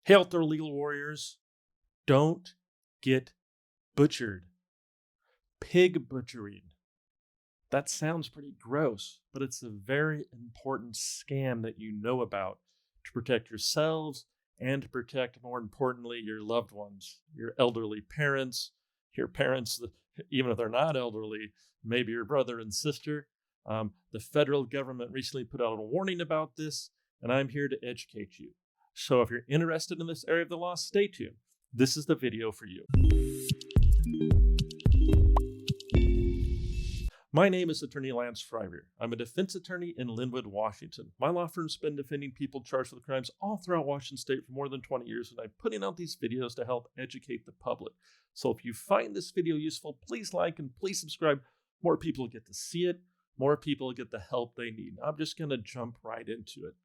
Hail through legal warriors. Don't get butchered. Pig butchering. That sounds pretty gross, but it's a very important scam that you know about to protect yourselves and to protect, more importantly, your loved ones, your elderly parents, your parents, even if they're not elderly, maybe your brother and sister. The federal government recently put out a warning about this, and I'm here to educate you. So if you're interested in this area of the law, stay tuned. This is the video for you. My name is Attorney Lance Fryrear. I'm a defense attorney in Linwood, Washington. My law firm's been defending people charged with crimes all throughout Washington State for more than 20 years, and I'm putting out these videos to help educate the public. So if you find this video useful, please like and please subscribe. More people get to see it. More people get the help they need. I'm just going to jump right into it.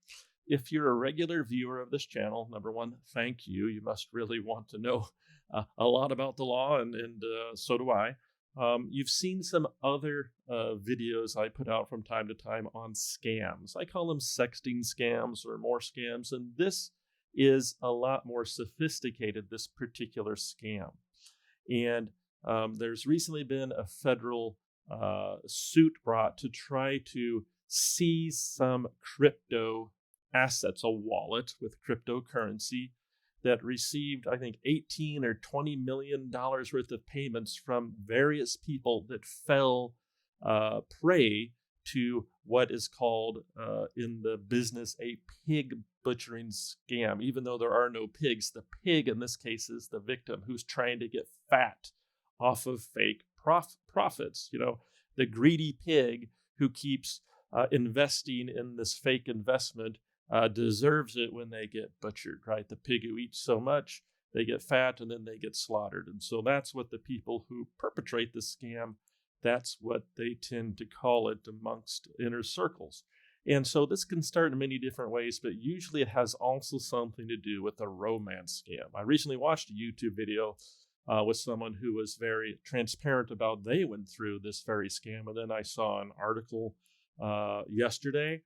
If you're a regular viewer of this channel, number one, thank you. You must really want to know a lot about the law, and so do I. You've seen some other videos I put out from time to time on scams. I call them sexting scams or more scams, and this is a lot more sophisticated, this particular scam. And there's recently been a federal suit brought to try to seize some crypto assets, a wallet with cryptocurrency that received, I think, $18 or $20 million worth of payments from various people that fell prey to what is called in the business a pig butchering scam. Even though there are no pigs, the pig in this case is the victim who's trying to get fat off of fake profits. You know, the greedy pig who keeps investing in this fake investment deserves it when they get butchered, right? The pig who eats so much, they get fat and then they get slaughtered. And so that's what the people who perpetrate the scam, that's what they tend to call it amongst inner circles. And so this can start in many different ways, but usually it has also something to do with a romance scam. I recently watched a YouTube video with someone who was very transparent about they went through this very scam. And then I saw an article yesterday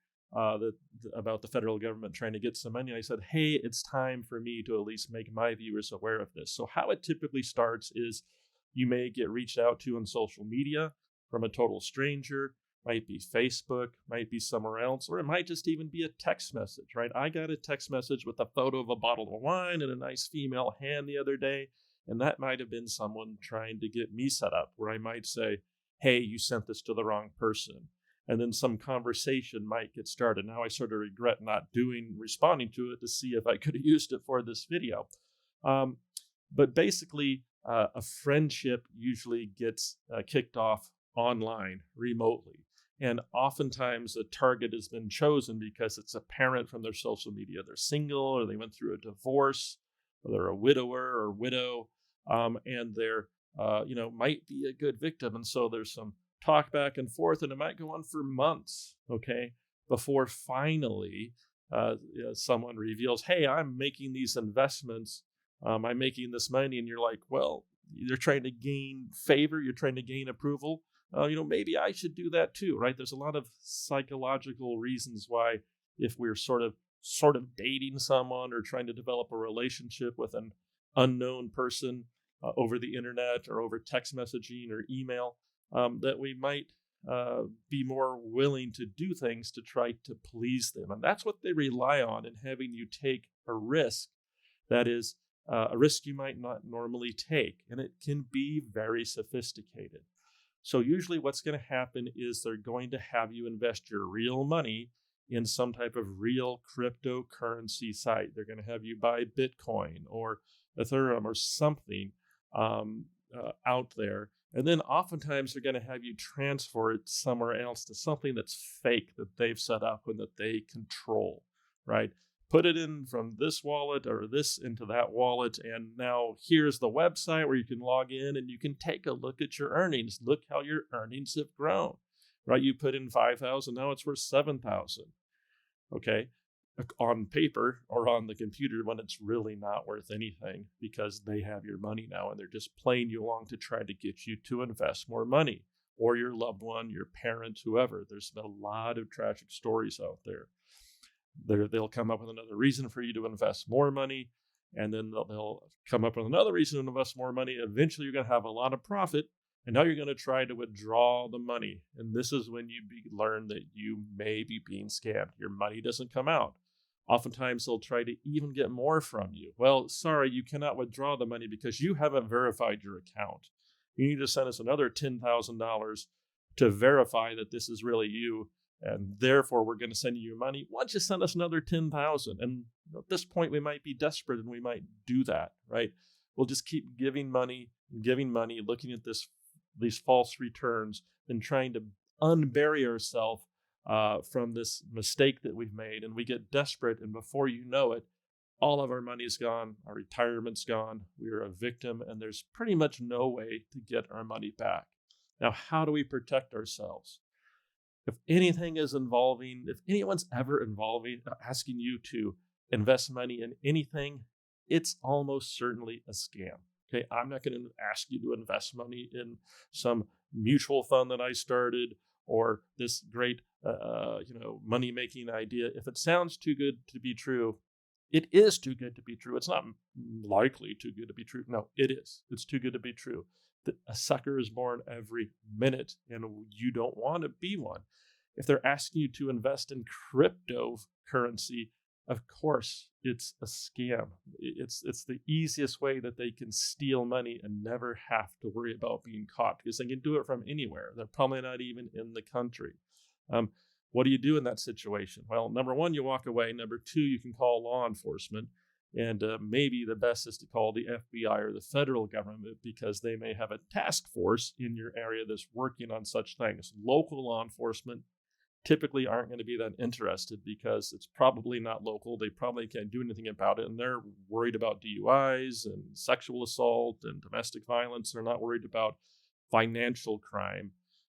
about the federal government trying to get some money. I said, hey, it's time for me to at least make my viewers aware of this. So how it typically starts is you may get reached out to on social media from a total stranger, might be Facebook, might be somewhere else, or it might just even be a text message, right? I got a text message with a photo of a bottle of wine and a nice female hand the other day, and that might have been someone trying to get me set up, where I might say, hey, you sent this to the wrong person. And then some conversation might get started. Now I sort of regret not responding to it to see if I could have used it for this video. But basically, a friendship usually gets kicked off online, remotely. And oftentimes a target has been chosen because it's apparent from their social media. They're single, or they went through a divorce, or they're a widower or widow, and they're, might be a good victim. And so there's some talk back and forth, and it might go on for months, okay, before finally someone reveals, hey, I'm making these investments, I'm making this money, and you're like, well, you're trying to gain favor, you're trying to gain approval, maybe I should do that too, right? There's a lot of psychological reasons why, if we're sort of dating someone or trying to develop a relationship with an unknown person over the internet or over text messaging or email, that we might be more willing to do things to try to please them. And that's what they rely on in having you take a risk that is a risk you might not normally take. And it can be very sophisticated. So usually what's going to happen is they're going to have you invest your real money in some type of real cryptocurrency site. They're going to have you buy Bitcoin or Ethereum or something out there. And then oftentimes they're going to have you transfer it somewhere else to something that's fake that they've set up and that they control, right? Put it in from this wallet or this into that wallet, and now here's the website where you can log in and you can take a look at your earnings. Look how your earnings have grown, right? You put in 5,000, now it's worth 7,000, okay? On paper or on the computer, when it's really not worth anything because they have your money now and they're just playing you along to try to get you to invest more money, or your loved one, your parent, whoever. There's been a lot of tragic stories out there. They'll come up with another reason for you to invest more money, and then they'll come up with another reason to invest more money. Eventually, you're going to have a lot of profit, and now you're going to try to withdraw the money. And this is when you learn that you may be being scammed. Your money doesn't come out. Oftentimes, they'll try to even get more from you. Well, sorry, you cannot withdraw the money because you haven't verified your account. You need to send us another $10,000 to verify that this is really you, and therefore we're going to send you your money. Why don't you send us another $10,000? And at this point, we might be desperate, and we might do that, right? We'll just keep giving money, looking at these false returns, and trying to unbury ourselves from this mistake that we've made. And we get desperate, and before you know it, all of our money's gone, our retirement's gone, we're a victim, and there's pretty much no way to get our money back. Now, how do we protect ourselves? If anyone's ever asking you to invest money in anything, it's almost certainly a scam. Okay, I'm not going to ask you to invest money in some mutual fund that I started or this great, money-making idea. If it sounds too good to be true, it is too good to be true. It's not likely too good to be true. No, it is. It's too good to be true. A sucker is born every minute, and you don't want to be one. If they're asking you to invest in cryptocurrency, of course, it's a scam. It's the easiest way that they can steal money and never have to worry about being caught because they can do it from anywhere. They're probably not even in the country. What do you do in that situation? Well, number one, you walk away. Number two, you can call law enforcement. And maybe the best is to call the FBI or the federal government because they may have a task force in your area that's working on such things. Local law enforcement typically aren't going to be that interested because it's probably not local. They probably can't do anything about it. And they're worried about DUIs and sexual assault and domestic violence. They're not worried about financial crime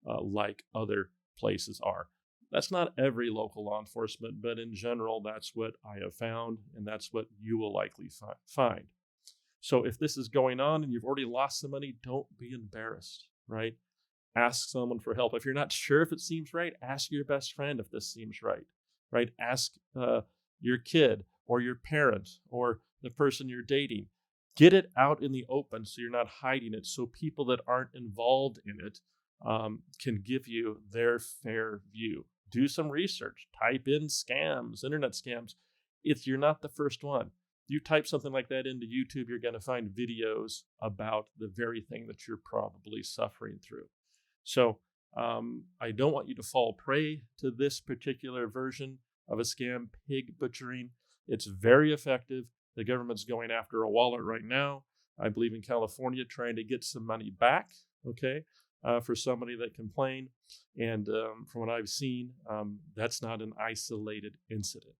like other places are. That's not every local law enforcement, but in general, that's what I have found, and that's what you will likely find. So if this is going on and you've already lost some money, don't be embarrassed, right? Ask someone for help. If you're not sure if it seems right, ask your best friend if this seems right? Ask your kid or your parent or the person you're dating. Get it out in the open so you're not hiding it, so people that aren't involved in it can give you their fair view. Do some research. Type in scams, internet scams. If you're not the first one, you type something like that into YouTube, you're going to find videos about the very thing that you're probably suffering through. So I don't want you to fall prey to this particular version of a scam, pig butchering. It's very effective. The government's going after a wallet right now. I believe in California trying to get some money back, okay? For somebody that complained. And from what I've seen, that's not an isolated incident.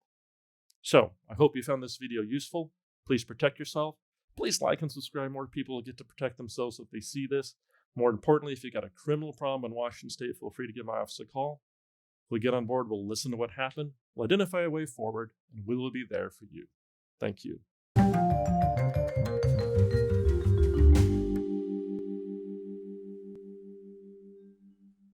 So I hope you found this video useful. Please protect yourself. Please like and subscribe. More people will get to protect themselves if they see this. More importantly, if you got a criminal problem in Washington State, feel free to give my office a call. If we get on board, we'll listen to what happened. We'll identify a way forward, and we will be there for you. Thank you.